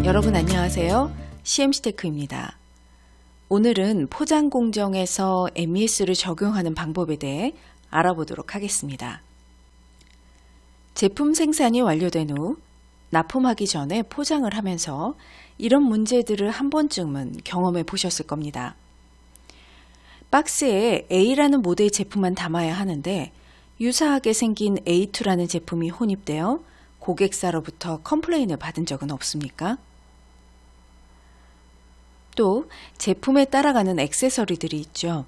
여러분 안녕하세요. CMC테크입니다. 오늘은 포장 공정에서 MES를 적용하는 방법에 대해 알아보도록 하겠습니다. 제품 생산이 완료된 후 납품하기 전에 포장을 하면서 이런 문제들을 한 번쯤은 경험해 보셨을 겁니다. 박스에 A라는 모델 제품만 담아야 하는데 유사하게 생긴 A2라는 제품이 혼입되어 고객사로부터 컴플레인을 받은 적은 없습니까? 또 제품에 따라가는 액세서리들이 있죠.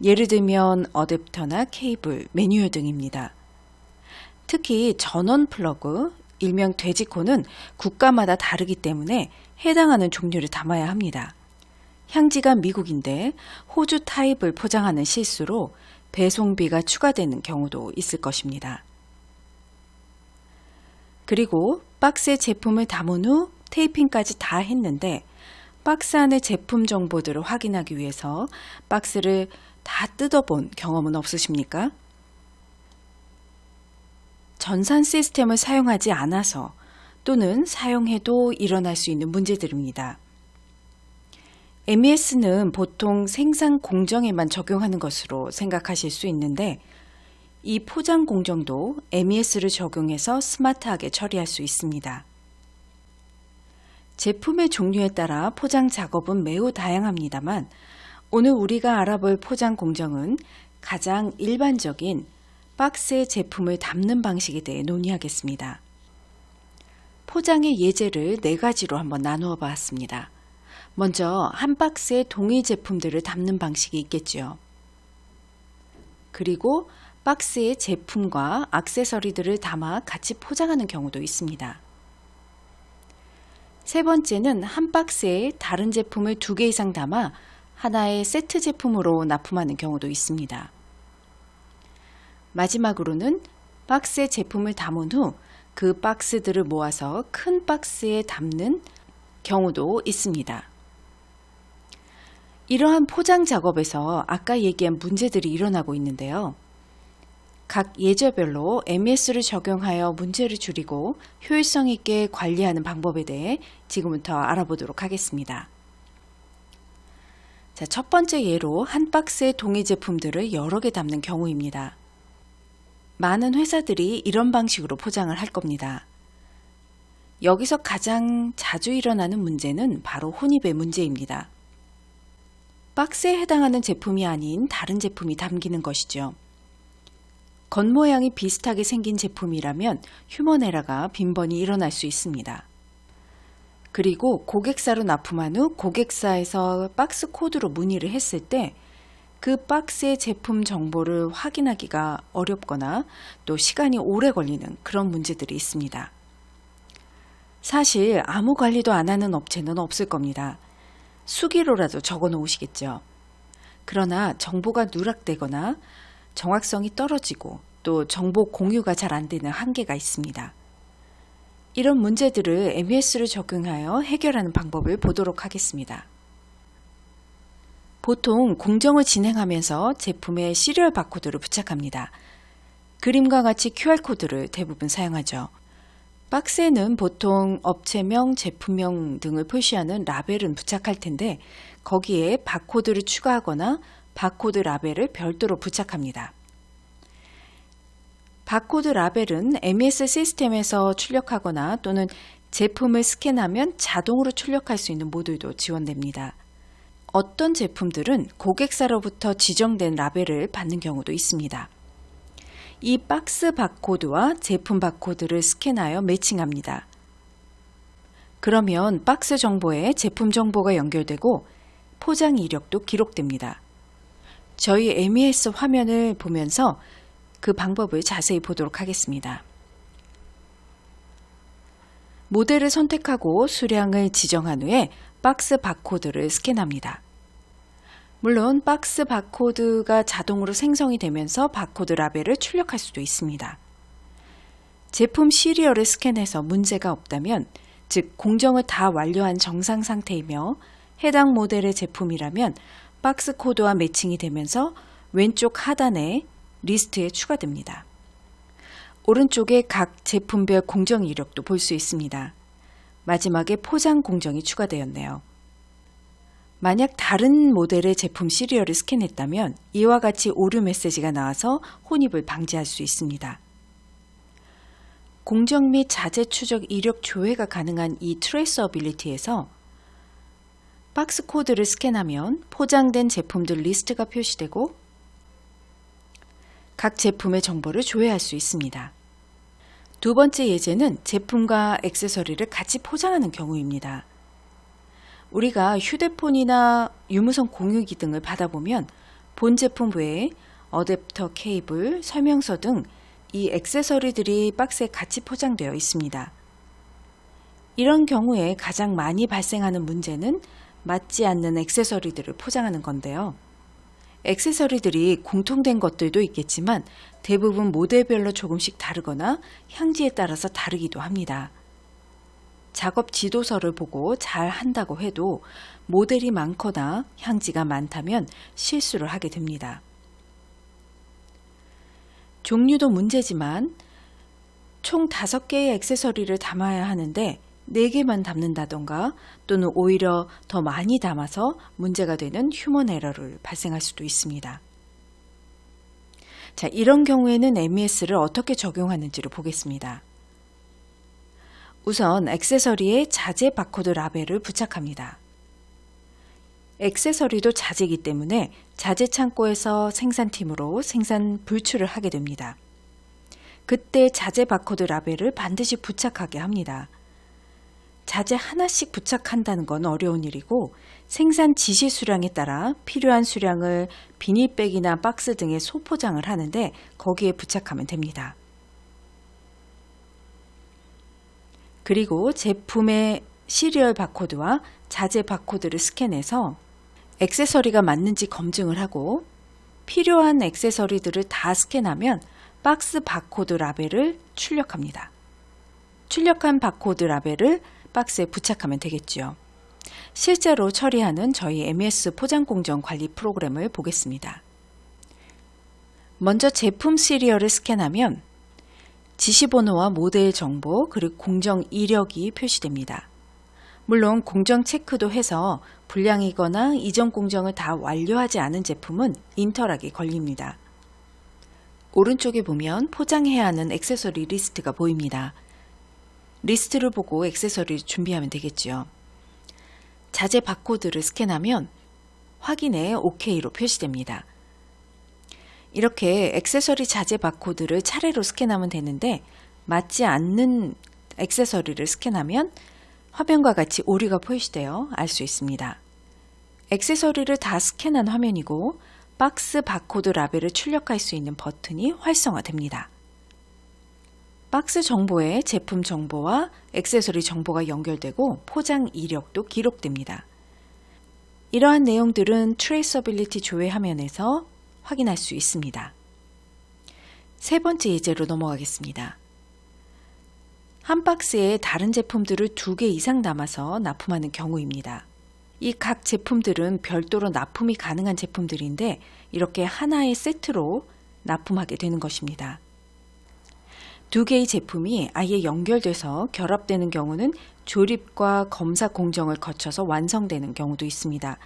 예를 들면 어댑터나 케이블, 매뉴얼 등입니다. 특히 전원 플러그, 일명 돼지코는 국가마다 다르기 때문에 해당하는 종류를 담아야 합니다. 향지가 미국인데 호주 타입을 포장하는 실수로 배송비가 추가되는 경우도 있을 것입니다. 그리고 박스에 제품을 담은 후 테이핑까지 다 했는데 박스 안의 제품 정보들을 확인하기 위해서 박스를 다 뜯어본 경험은 없으십니까? 전산 시스템을 사용하지 않아서 또는 사용해도 일어날 수 있는 문제들입니다. MES는 보통 생산 공정에만 적용하는 것으로 생각하실 수 있는데 이 포장 공정도 MES를 적용해서 스마트하게 처리할 수 있습니다. 제품의 종류에 따라 포장 작업은 매우 다양합니다만 오늘 우리가 알아볼 포장 공정은 가장 일반적인 박스에 제품을 담는 방식에 대해 논의하겠습니다. 포장의 예제를 4가지로 한번 나누어 보았습니다. 먼저 한 박스에 동일 제품들을 담는 방식이 있겠죠. 그리고 박스에 제품과 액세서리들을 담아 같이 포장하는 경우도 있습니다. 세 번째는 한 박스에 다른 제품을 2개 이상 담아 하나의 세트 제품으로 납품하는 경우도 있습니다. 마지막으로는 박스에 제품을 담은 후 그 박스들을 모아서 큰 박스에 담는 경우도 있습니다. 이러한 포장 작업에서 아까 얘기한 문제들이 일어나고 있는데요. 각 예절별로 MES를 적용하여 문제를 줄이고 효율성 있게 관리하는 방법에 대해 지금부터 알아보도록 하겠습니다. 자, 첫 번째 예로 한 박스의 동일 제품들을 여러 개 담는 경우입니다. 많은 회사들이 이런 방식으로 포장을 할 겁니다. 여기서 가장 자주 일어나는 문제는 바로 혼입의 문제입니다. 박스에 해당하는 제품이 아닌 다른 제품이 담기는 것이죠. 겉모양이 비슷하게 생긴 제품이라면 휴먼 에러가 빈번히 일어날 수 있습니다. 그리고 고객사로 납품한 후 고객사에서 박스 코드로 문의를 했을 때 그 박스의 제품 정보를 확인하기가 어렵거나 또 시간이 오래 걸리는 그런 문제들이 있습니다. 사실 아무 관리도 안 하는 업체는 없을 겁니다. 수기로라도 적어 놓으시겠죠. 그러나 정보가 누락되거나 정확성이 떨어지고 또 정보 공유가 잘 안 되는 한계가 있습니다. 이런 문제들을 MES를 적용하여 해결하는 방법을 보도록 하겠습니다. 보통 공정을 진행하면서 제품에 시리얼 바코드를 부착합니다. 그림과 같이 QR코드를 대부분 사용하죠. 박스에는 보통 업체명, 제품명 등을 표시하는 라벨은 부착할 텐데 거기에 바코드를 추가하거나 바코드 라벨을 별도로 부착합니다. 바코드 라벨은 MES 시스템에서 출력하거나 또는 제품을 스캔하면 자동으로 출력할 수 있는 모듈도 지원됩니다. 어떤 제품들은 고객사로부터 지정된 라벨을 받는 경우도 있습니다. 이 박스 바코드와 제품 바코드를 스캔하여 매칭합니다. 그러면 박스 정보에 제품 정보가 연결되고 포장 이력도 기록됩니다. 저희 MES 화면을 보면서 그 방법을 자세히 보도록 하겠습니다. 모델을 선택하고 수량을 지정한 후에 박스 바코드를 스캔합니다. 물론 박스 바코드가 자동으로 생성이 되면서 바코드 라벨을 출력할 수도 있습니다. 제품 시리얼을 스캔해서 문제가 없다면, 즉 공정을 다 완료한 정상 상태이며 해당 모델의 제품이라면 박스 코드와 매칭이 되면서 왼쪽 하단에 리스트에 추가됩니다. 오른쪽에 각 제품별 공정 이력도 볼 수 있습니다. 마지막에 포장 공정이 추가되었네요. 만약 다른 모델의 제품 시리얼을 스캔했다면 이와 같이 오류 메시지가 나와서 혼입을 방지할 수 있습니다. 공정 및 자재 추적 이력 조회가 가능한 이 트레이서빌리티에서 박스 코드를 스캔하면 포장된 제품들 리스트가 표시되고 각 제품의 정보를 조회할 수 있습니다. 두 번째 예제는 제품과 액세서리를 같이 포장하는 경우입니다. 우리가 휴대폰이나 유무선 공유기 등을 받아보면 본 제품 외에 어댑터 케이블, 설명서 등 이 액세서리들이 박스에 같이 포장되어 있습니다. 이런 경우에 가장 많이 발생하는 문제는 맞지 않는 액세서리들을 포장하는 건데요. 액세서리들이 공통된 것들도 있겠지만 대부분 모델별로 조금씩 다르거나 향지에 따라서 다르기도 합니다. 작업 지도서를 보고 잘 한다고 해도 모델이 많거나 향지가 많다면 실수를 하게 됩니다. 종류도 문제지만 총 5개의 액세서리를 담아야 하는데 4개만 담는다던가 또는 오히려 더 많이 담아서 문제가 되는 휴먼 에러를 발생할 수도 있습니다. 자, 이런 경우에는 MES를 어떻게 적용하는지를 보겠습니다. 우선 액세서리에 자재 바코드 라벨을 부착합니다. 액세서리도 자재이기 때문에 자재 창고에서 생산팀으로 생산 불출을 하게 됩니다. 그때 자재 바코드 라벨을 반드시 부착하게 합니다. 자재 하나씩 부착한다는 건 어려운 일이고 생산 지시 수량에 따라 필요한 수량을 비닐백이나 박스 등에 소포장을 하는데 거기에 부착하면 됩니다. 그리고 제품의 시리얼 바코드와 자재 바코드를 스캔해서 액세서리가 맞는지 검증을 하고 필요한 액세서리들을 다 스캔하면 박스 바코드 라벨을 출력합니다. 출력한 바코드 라벨을 박스에 부착하면 되겠죠. 실제로 처리하는 저희 MES 포장공정 관리 프로그램을 보겠습니다. 먼저 제품 시리얼을 스캔하면 지시번호와 모델 정보 그리고 공정 이력이 표시됩니다. 물론 공정 체크도 해서 불량이거나 이전 공정을 다 완료하지 않은 제품은 인터락이 걸립니다. 오른쪽에 보면 포장해야 하는 액세서리 리스트가 보입니다. 리스트를 보고 액세서리를 준비하면 되겠죠. 자재 바코드를 스캔하면 확인에 OK로 표시됩니다. 이렇게 액세서리 자재 바코드를 차례로 스캔하면 되는데 맞지 않는 액세서리를 스캔하면 화면과 같이 오류가 표시되어 알 수 있습니다. 액세서리를 다 스캔한 화면이고 박스 바코드 라벨을 출력할 수 있는 버튼이 활성화됩니다. 박스 정보에 제품 정보와 액세서리 정보가 연결되고 포장 이력도 기록됩니다. 이러한 내용들은 트레이서빌리티 조회 화면에서 확인할 수 있습니다. 세 번째 예제로 넘어가겠습니다. 한 박스에 다른 제품들을 2개 이상 담아서 납품하는 경우입니다. 이 각 제품들은 별도로 납품이 가능한 제품들인데 이렇게 하나의 세트로 납품하게 되는 것입니다. 2개의 제품이 아예 연결돼서 결합되는 경우는 조립과 검사 공정을 거쳐서 완성되는 경우도 있습니다.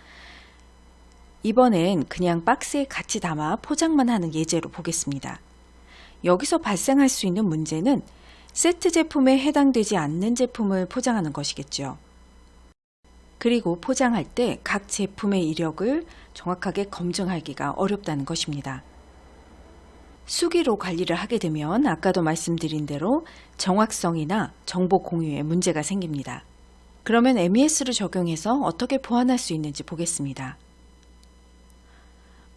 이번엔 그냥 박스에 같이 담아 포장만 하는 예제로 보겠습니다. 여기서 발생할 수 있는 문제는 세트 제품에 해당되지 않는 제품을 포장하는 것이겠죠. 그리고 포장할 때 각 제품의 이력을 정확하게 검증하기가 어렵다는 것입니다. 수기로 관리를 하게 되면 아까도 말씀드린 대로 정확성이나 정보 공유에 문제가 생깁니다. 그러면 MES를 적용해서 어떻게 보완할 수 있는지 보겠습니다.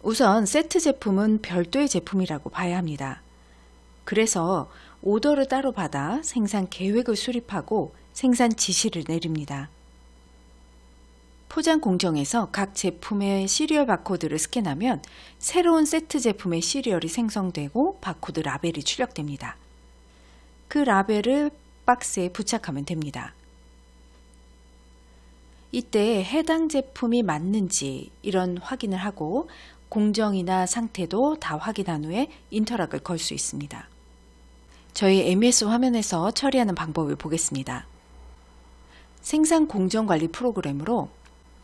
우선 세트 제품은 별도의 제품이라고 봐야 합니다. 그래서 오더를 따로 받아 생산 계획을 수립하고 생산 지시를 내립니다. 포장 공정에서 각 제품의 시리얼 바코드를 스캔하면 새로운 세트 제품의 시리얼이 생성되고 바코드 라벨이 출력됩니다. 그 라벨을 박스에 부착하면 됩니다. 이때 해당 제품이 맞는지 이런 확인을 하고 공정이나 상태도 다 확인한 후에 인터락을 걸 수 있습니다. 저희 MES 화면에서 처리하는 방법을 보겠습니다. 생산 공정 관리 프로그램으로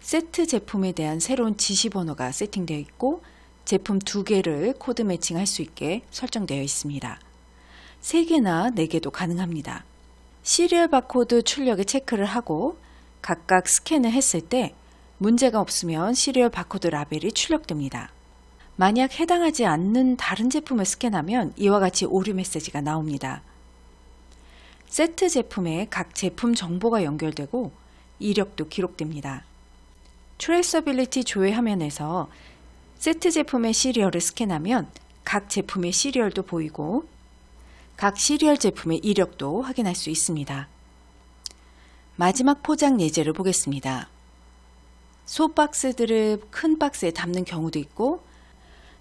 세트 제품에 대한 새로운 지시번호가 세팅되어 있고 제품 2개를 코드 매칭할 수 있게 설정되어 있습니다. 3개나 4개도 가능합니다. 시리얼 바코드 출력에 체크를 하고 각각 스캔을 했을 때 문제가 없으면 시리얼 바코드 라벨이 출력됩니다. 만약 해당하지 않는 다른 제품을 스캔하면 이와 같이 오류 메시지가 나옵니다. 세트 제품에 각 제품 정보가 연결되고 이력도 기록됩니다. 트레이서빌리티 조회 화면에서 세트 제품의 시리얼을 스캔하면 각 제품의 시리얼도 보이고 각 시리얼 제품의 이력도 확인할 수 있습니다. 마지막 포장 예제를 보겠습니다. 소박스들을 큰 박스에 담는 경우도 있고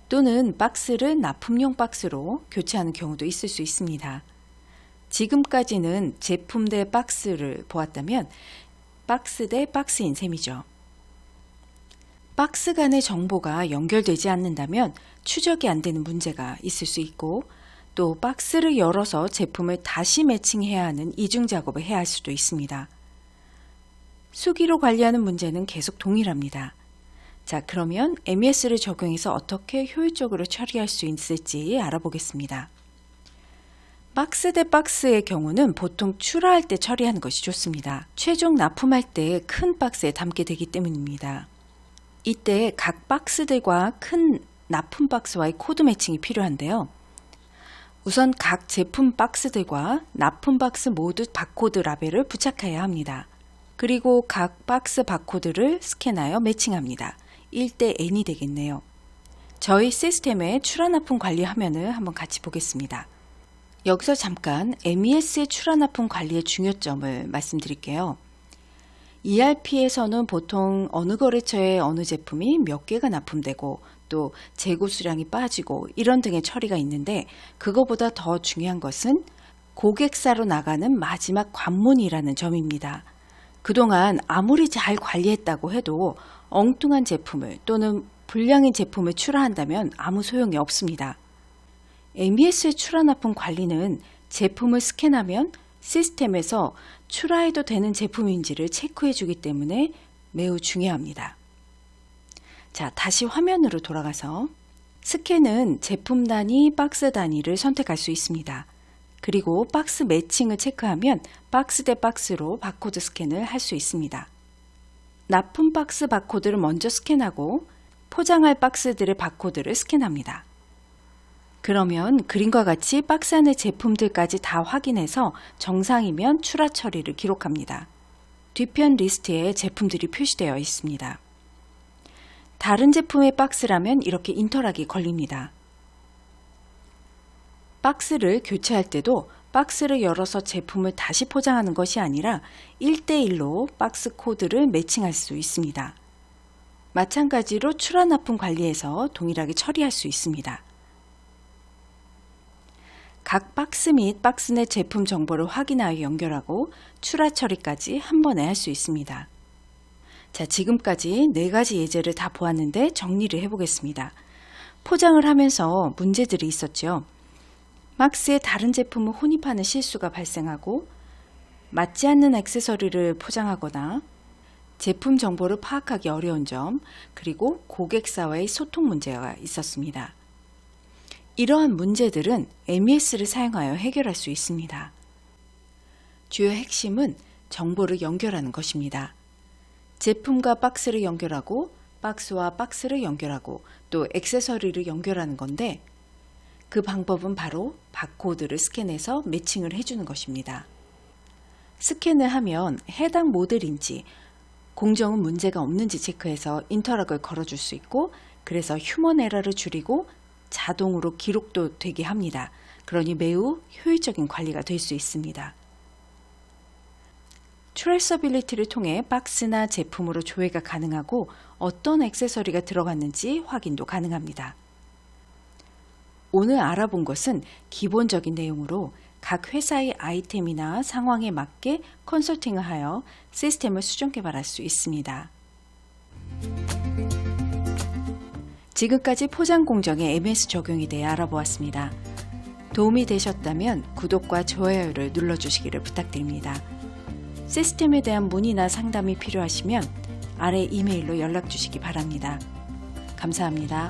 또는 박스를 납품용 박스로 교체하는 경우도 있을 수 있습니다. 지금까지는 제품 대 박스를 보았다면 박스 대 박스인 셈이죠. 박스 간의 정보가 연결되지 않는다면 추적이 안 되는 문제가 있을 수 있고 또 박스를 열어서 제품을 다시 매칭해야 하는 이중 작업을 해야 할 수도 있습니다. 수기로 관리하는 문제는 계속 동일합니다. 자, 그러면 MES를 적용해서 어떻게 효율적으로 처리할 수 있을지 알아보겠습니다. 박스 대 박스의 경우는 보통 출하할 때 처리하는 것이 좋습니다. 최종 납품할 때 큰 박스에 담게 되기 때문입니다. 이때 각 박스들과 큰 납품 박스와의 코드 매칭이 필요한데요. 우선 각 제품 박스들과 납품 박스 모두 바코드 라벨을 부착해야 합니다. 그리고 각 박스 바코드를 스캔하여 매칭합니다. 1:n이 되겠네요. 저희 시스템의 출하납품 관리 화면을 한번 같이 보겠습니다. 여기서 잠깐 MES의 출하납품 관리의 중요점을 말씀드릴게요. ERP에서는 보통 어느 거래처에 어느 제품이 몇 개가 납품되고 또 재고 수량이 빠지고 이런 등의 처리가 있는데 그거보다 더 중요한 것은 고객사로 나가는 마지막 관문이라는 점입니다. 그동안 아무리 잘 관리했다고 해도 엉뚱한 제품을 또는 불량인 제품을 출하한다면 아무 소용이 없습니다. MES의 출하납품 관리는 제품을 스캔하면 시스템에서 출하해도 되는 제품인지를 체크해 주기 때문에 매우 중요합니다. 자, 다시 화면으로 돌아가서 스캔은 제품 단위, 박스 단위를 선택할 수 있습니다. 그리고 박스 매칭을 체크하면 박스 대 박스로 바코드 스캔을 할 수 있습니다. 납품 박스 바코드를 먼저 스캔하고 포장할 박스들의 바코드를 스캔합니다. 그러면 그림과 같이 박스 안의 제품들까지 다 확인해서 정상이면 출하 처리를 기록합니다. 뒤편 리스트에 제품들이 표시되어 있습니다. 다른 제품의 박스라면 이렇게 인터락이 걸립니다. 박스를 교체할 때도 박스를 열어서 제품을 다시 포장하는 것이 아니라 1:1로 박스 코드를 매칭할 수 있습니다. 마찬가지로 출하 납품 관리에서 동일하게 처리할 수 있습니다. 각 박스 및 박스 내 제품 정보를 확인하여 연결하고 출하 처리까지 한 번에 할 수 있습니다. 자, 지금까지 4가지 예제를 다 보았는데 정리를 해보겠습니다. 포장을 하면서 문제들이 있었죠. 박스에 다른 제품을 혼입하는 실수가 발생하고 맞지 않는 액세서리를 포장하거나 제품 정보를 파악하기 어려운 점, 그리고 고객사와의 소통 문제가 있었습니다. 이러한 문제들은 MES를 사용하여 해결할 수 있습니다. 주요 핵심은 정보를 연결하는 것입니다. 제품과 박스를 연결하고 박스와 박스를 연결하고 또 액세서리를 연결하는 건데 그 방법은 바로 바코드를 스캔해서 매칭을 해주는 것입니다. 스캔을 하면 해당 모델인지 공정은 문제가 없는지 체크해서 인터락을 걸어줄 수 있고 그래서 휴먼 에러를 줄이고 자동으로 기록도 되게 합니다. 그러니 매우 효율적인 관리가 될 수 있습니다. 트레이서빌리티를 통해 박스나 제품으로 조회가 가능하고 어떤 액세서리가 들어갔는지 확인도 가능합니다. 오늘 알아본 것은 기본적인 내용으로 각 회사의 아이템이나 상황에 맞게 컨설팅을 하여 시스템을 수정 개발할 수 있습니다. 지금까지 포장 공정의 MES 적용에 대해 알아보았습니다. 도움이 되셨다면 구독과 좋아요를 눌러주시기를 부탁드립니다. 시스템에 대한 문의나 상담이 필요하시면 아래 이메일로 연락 주시기 바랍니다. 감사합니다.